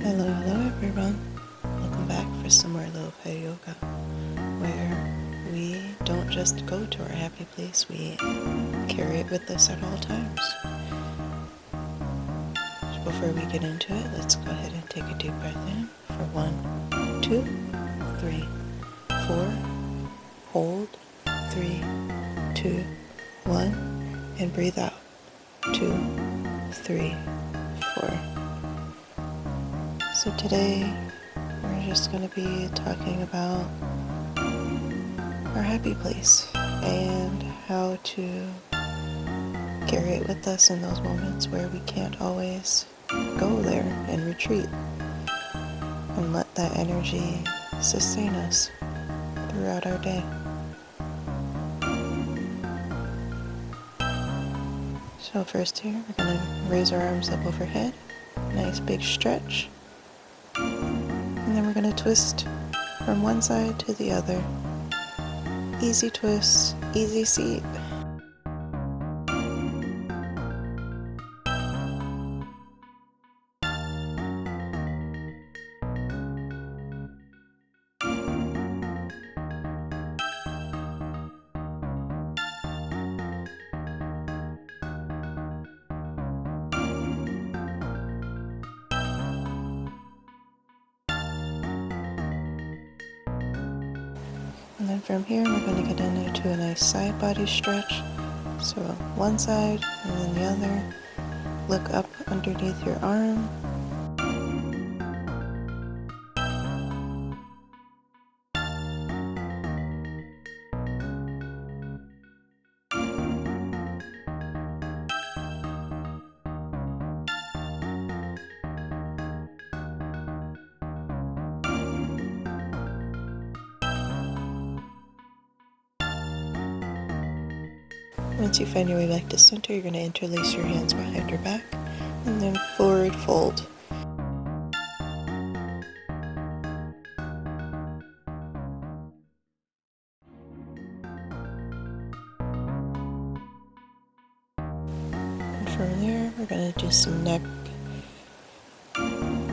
Hello everyone. Welcome back for some more LoFi yoga, where we don't just go to our happy place, we carry it with us at all times. So before we get into it, let's go ahead and take a deep breath in for 1, 2, 3, 4. Hold 3, 2, 1, and breathe out 2, 3, 4. So today we're just going to be talking about our happy place and how to carry it with us in those moments where we can't always go there and retreat, and let that energy sustain us throughout our day. So first here, we're going to raise our arms up overhead, nice big stretch. And then we're going to twist from one side to the other. Easy twist, easy seat. And then from here, we're going to get into a nice side body stretch. So one side and then the other. Look up underneath your arm. Once you find your way back to center, you're going to interlace your hands behind your back and then forward fold. And from there, we're going to do some neck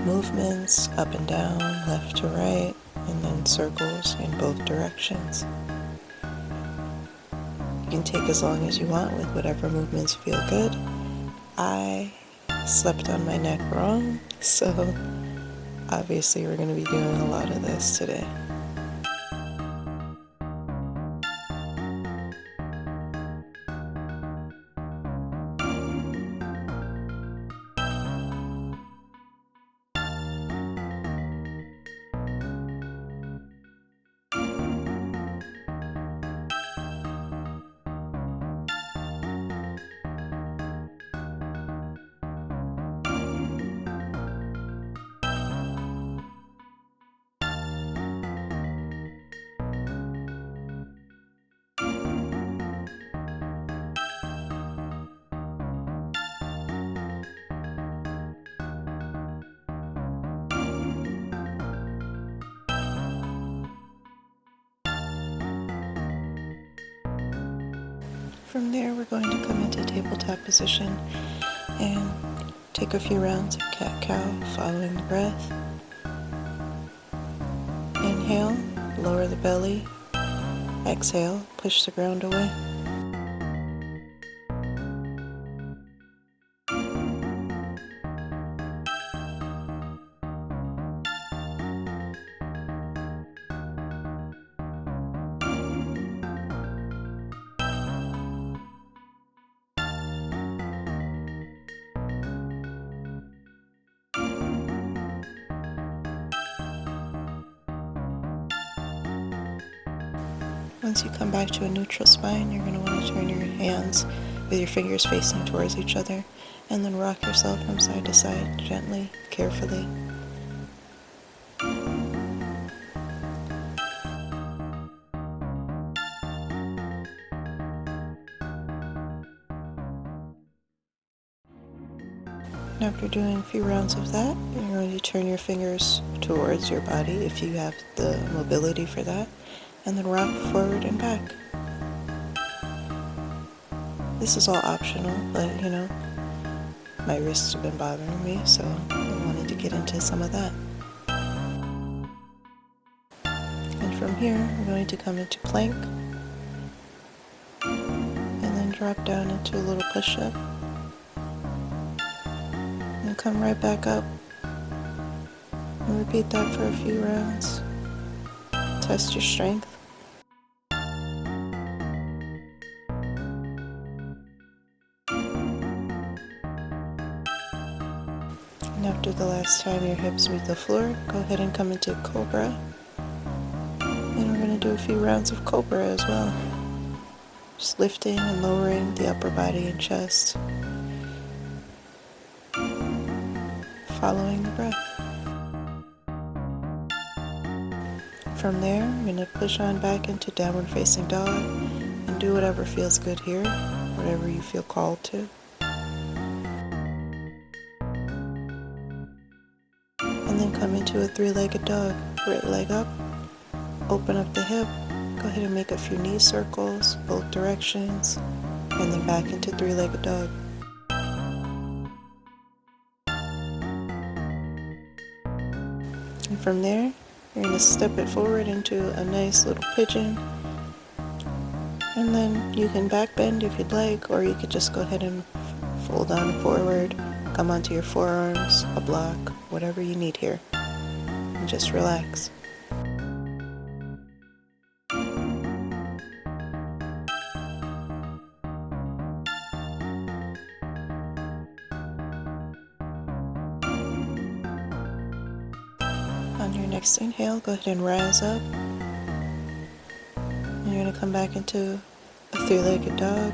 movements up and down, left to right, and then circles in both directions. You can take as long as you want with whatever movements feel good. I slept on my neck wrong, so obviously we're going to be doing a lot of this today. From there, we're going to come into tabletop position and take a few rounds of cat-cow, following the breath. Inhale, lower the belly. Exhale, push the ground away. Once you come back to a neutral spine, you're going to want to turn your hands with your fingers facing towards each other, and then rock yourself from side to side, gently, carefully. And after doing a few rounds of that, you're going to turn your fingers towards your body if you have the mobility for that, and then rock forward and back. This is all optional, but my wrists have been bothering me, so I wanted to get into some of that. And from here, we're going to come into plank, and then drop down into a little push-up, and come right back up, and repeat that for a few rounds. Test your strength. And after the last time your hips meet the floor, go ahead and come into Cobra. And we're going to do a few rounds of Cobra as well. Just lifting and lowering the upper body and chest. Following the breath. From there, I'm going to push on back into downward facing dog and do whatever feels good here, whatever you feel called to. And then come into a three-legged dog. Right leg up, open up the hip, go ahead and make a few knee circles, both directions, and then back into three-legged dog. And from there, you're going to step it forward into a nice little pigeon. And then you can back bend if you'd like, or you could just go ahead and fold on forward, come onto your forearms, a block, whatever you need here. And just relax. On your next inhale, go ahead and rise up. And you're going to come back into a three-legged dog.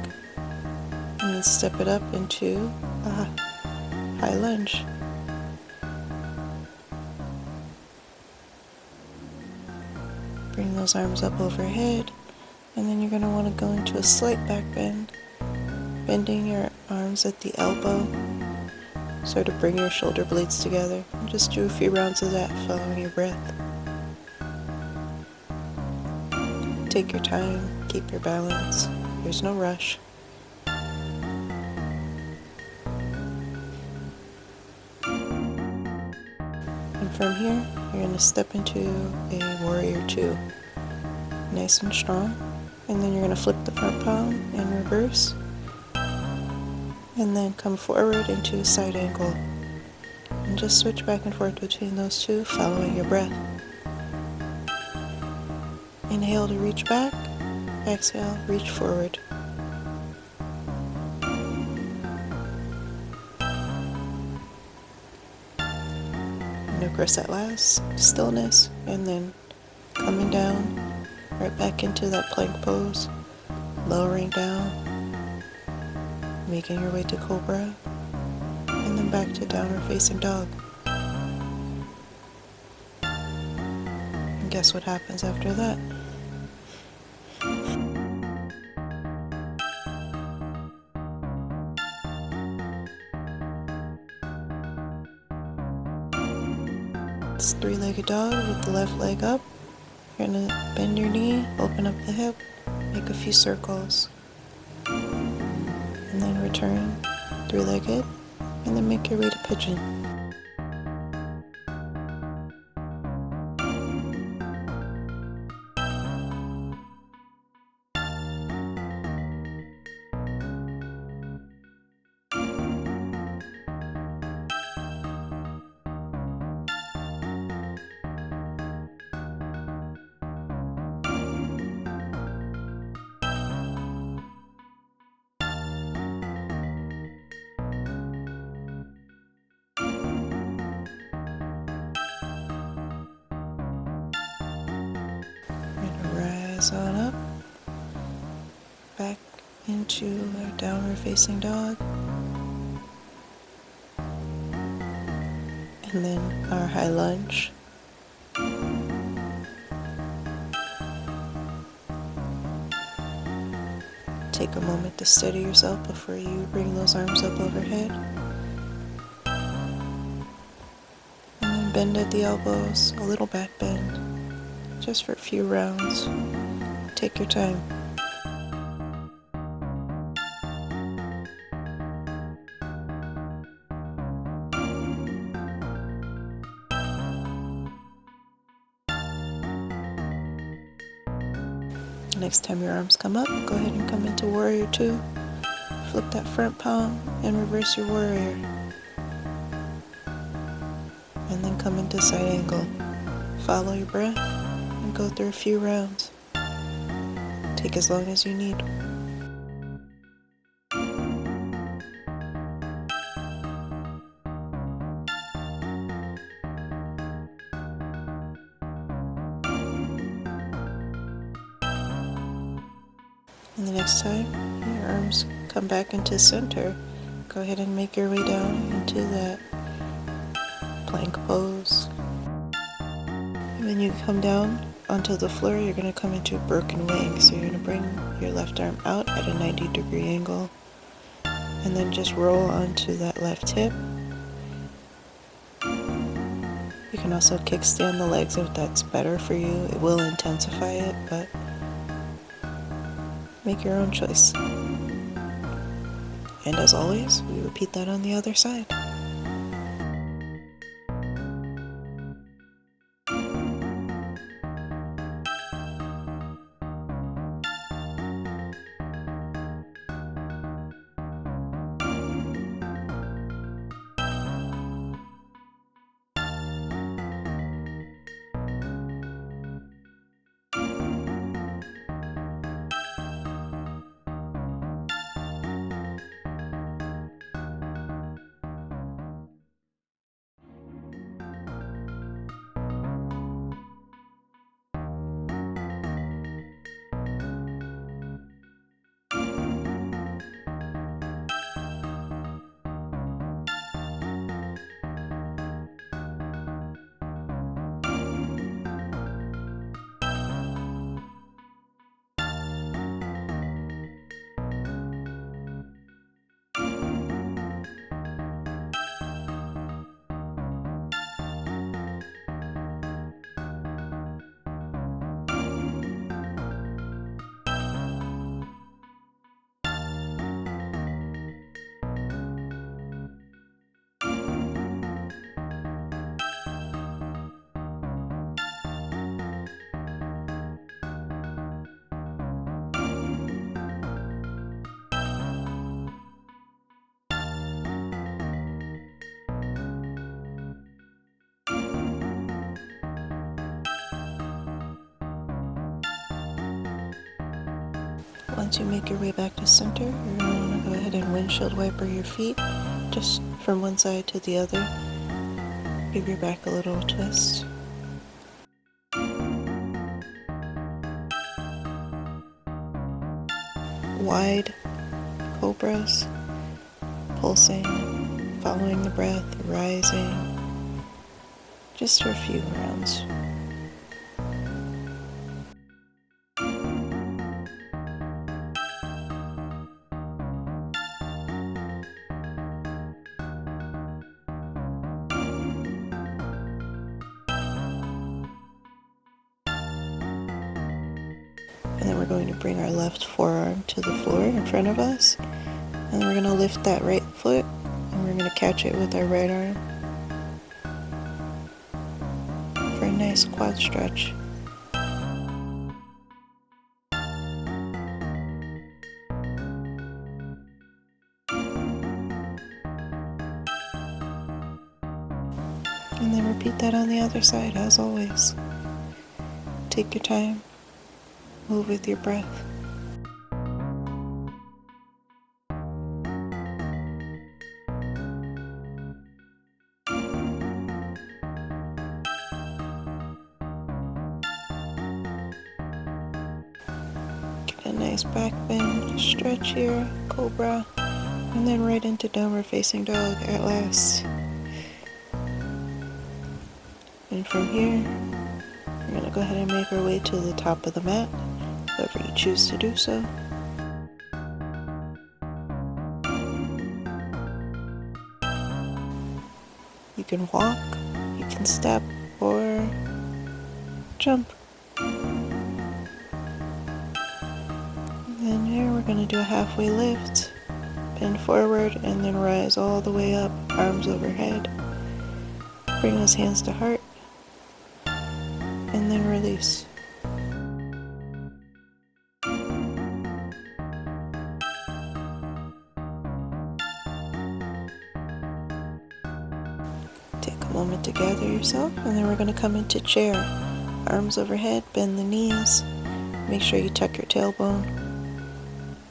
And then step it up into a high lunge. Bring those arms up overhead. And then you're going to want to go into a slight back bend. Bending your arms at the elbow. Sort of bring your shoulder blades together. And just do a few rounds of that following your breath. Take your time, keep your balance. There's no rush. And from here, you're going to step into a warrior two. Nice and strong. And then you're going to flip the front palm in reverse. And then come forward into a side angle. And just switch back and forth between those two, following your breath. Inhale to reach back. Exhale, reach forward. And of course that last, stillness, and then coming down, right back into that plank pose, lowering down, making your way to Cobra, and then back to downward facing dog. And guess what happens after that? It's three-legged dog with the left leg up. You're going to bend your knee, open up the hip, make a few circles. And then return three-legged, and then make your way to pigeon. Rise on up, back into our downward facing dog, and then our high lunge. Take a moment to steady yourself before you bring those arms up overhead. And then bend at the elbows, a little back bend, just for a few rounds. Take your time. Next time your arms come up, go ahead and come into Warrior 2. Flip that front palm and reverse your Warrior. And then come into side angle. Follow your breath and go through a few rounds. Take as long as you need. And the next time your arms come back into center, go ahead and make your way down into that plank pose. And when you come down onto the floor, you're going to come into broken wing. So you're going to bring your left arm out at a 90-degree angle and then just roll onto that left hip. You can also kickstand the legs if that's better for you. It will intensify it, but make your own choice. And as always, we repeat that on the other side. Once you make your way back to center, you're going to want to go ahead and windshield wiper your feet just from one side to the other. Give your back a little twist. Wide cobras, pulsing, following the breath, rising, just for a few rounds. And then we're going to bring our left forearm to the floor in front of us. And then we're going to lift that right foot and we're going to catch it with our right arm for a nice quad stretch. And then repeat that on the other side as always. Take your time. Move with your breath. Get a nice back bend, stretch here, cobra, and then right into downward facing dog at last. And from here, we're going to go ahead and make our way to the top of the mat, whoever you choose to do so. You can walk, you can step, or jump. And then here we're going to do a halfway lift, bend forward, and then rise all the way up, arms overhead. Bring those hands to heart, and then release. it to gather yourself, and then we're going to come into chair. Arms overhead, bend the knees. Make sure you tuck your tailbone.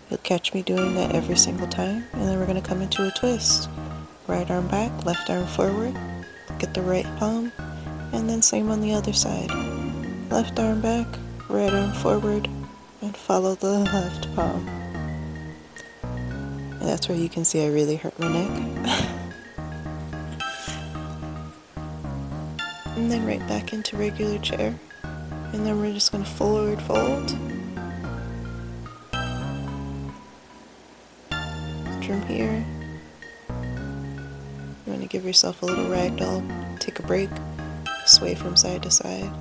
You'll catch me doing that every single time. And then we're going to come into a twist. Right arm back, left arm forward. Get the right palm. And then same on the other side. Left arm back, right arm forward, and follow the left palm. And that's where you can see I really hurt my neck. And then right back into regular chair. And then we're just going to forward fold. From here, you want to give yourself a little ragdoll, take a break, sway from side to side.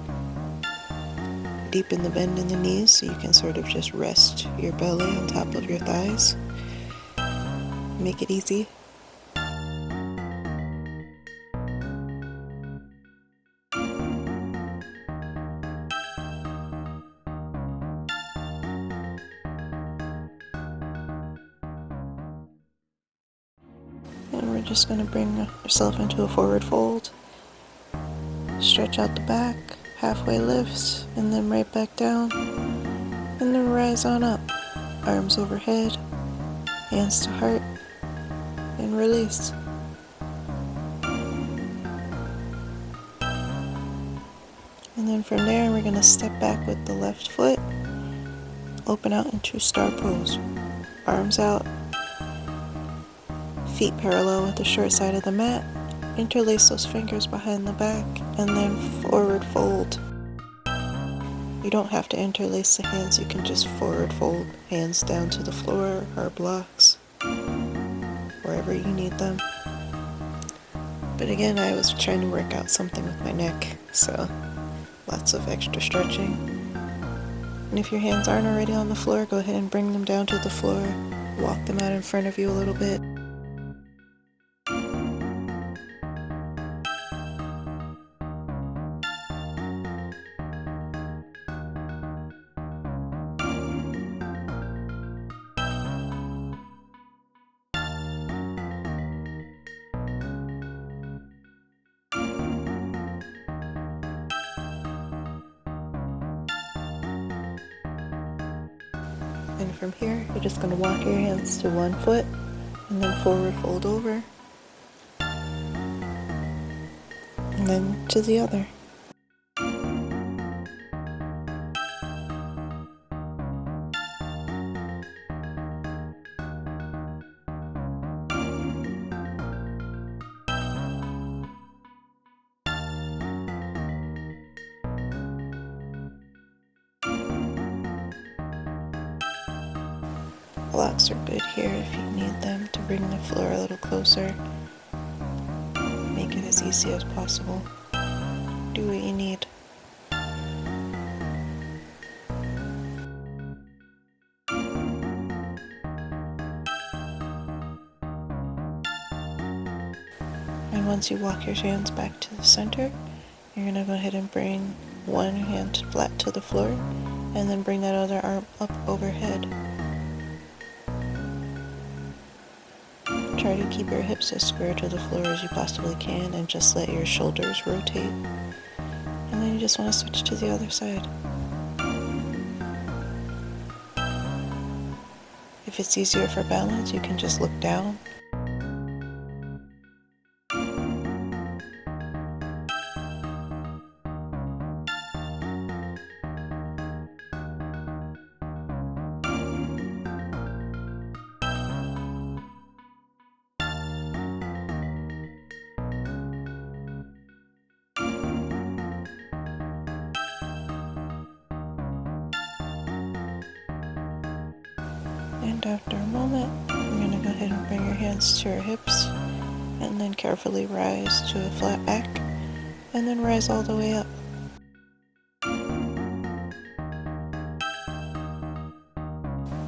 Deepen the bend in the knees so you can sort of just rest your belly on top of your thighs. Make it easy. And we're just going to bring yourself into a forward fold. Stretch out the back, halfway lift, and then right back down. And then rise on up. Arms overhead, hands to heart, and release. And then from there, we're going to step back with the left foot. Open out into star pose. Arms out. Feet parallel with the short side of the mat. Interlace those fingers behind the back and then forward fold. You don't have to interlace the hands, you can just forward fold. Hands down to the floor or blocks, wherever you need them. But again, I was trying to work out something with my neck, so lots of extra stretching. And if your hands aren't already on the floor, go ahead and bring them down to the floor. Walk them out in front of you a little bit. And from here, you're just going to walk your hands to one foot and then forward fold over. And then to the other. Blocks are good here if you need them to bring the floor a little closer. Make it as easy as possible. Do what you need. And once you walk your hands back to the center, you're going to go ahead and bring one hand flat to the floor and then bring that other arm up overhead. Try to keep your hips as square to the floor as you possibly can and just let your shoulders rotate. And then you just want to switch to the other side. If it's easier for balance, you can just look down. And after a moment, you're going to go ahead and bring your hands to your hips and then carefully rise to a flat back and then rise all the way up. We're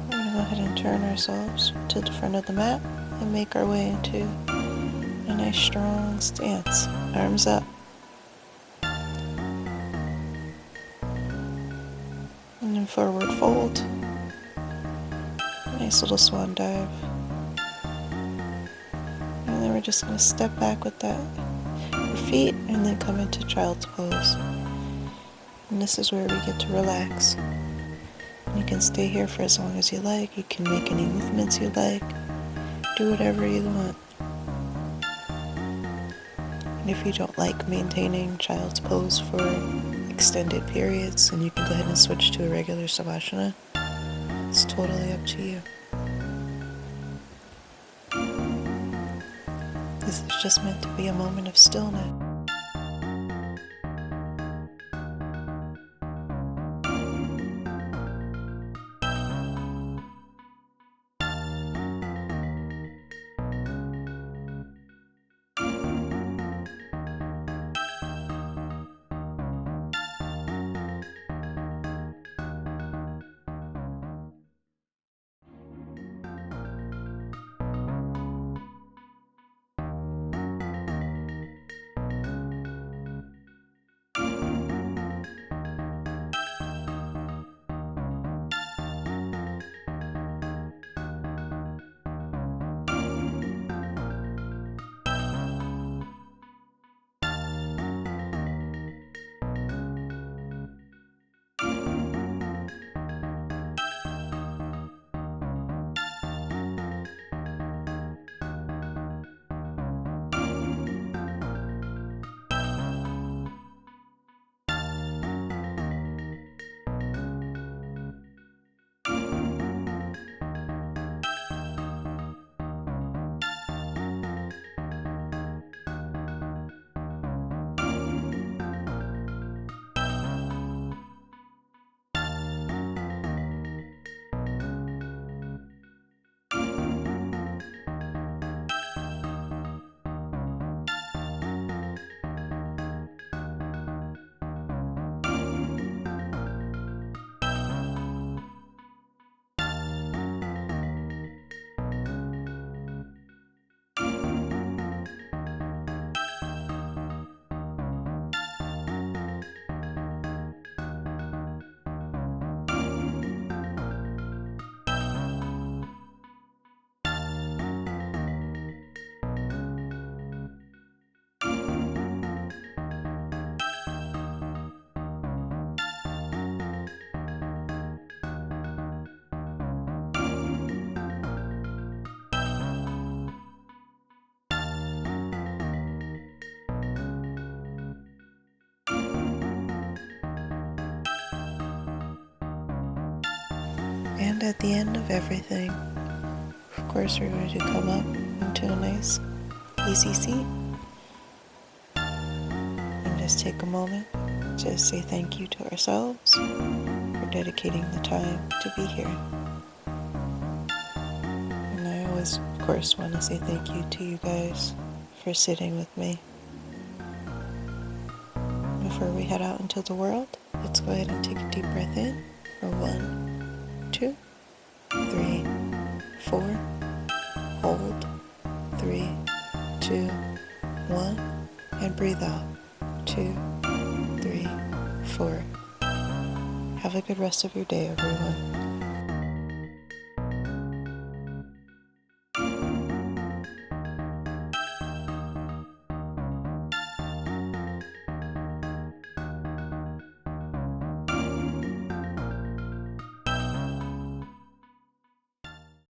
going to go ahead and turn ourselves to the front of the mat and make our way into a nice strong stance. Arms up. And then forward fold. Nice little swan dive. And then we're just going to step back with that feet and then come into child's pose. And this is where we get to relax. You can stay here for as long as you like. You can make any movements you like. Do whatever you want. And if you don't like maintaining child's pose for extended periods, then you can go ahead and switch to a regular Savasana. It's totally up to you. This is just meant to be a moment of stillness. And at the end of everything, of course, we're going to come up into a nice, easy seat and just take a moment to say thank you to ourselves for dedicating the time to be here. And I always, of course, want to say thank you to you guys for sitting with me. Before we head out into the world, let's go ahead and take a deep breath in for 1, 2, 3, 4. Hold. 3, 2, 1. And breathe out. 2, 3, 4. Have a good rest of your day, everyone.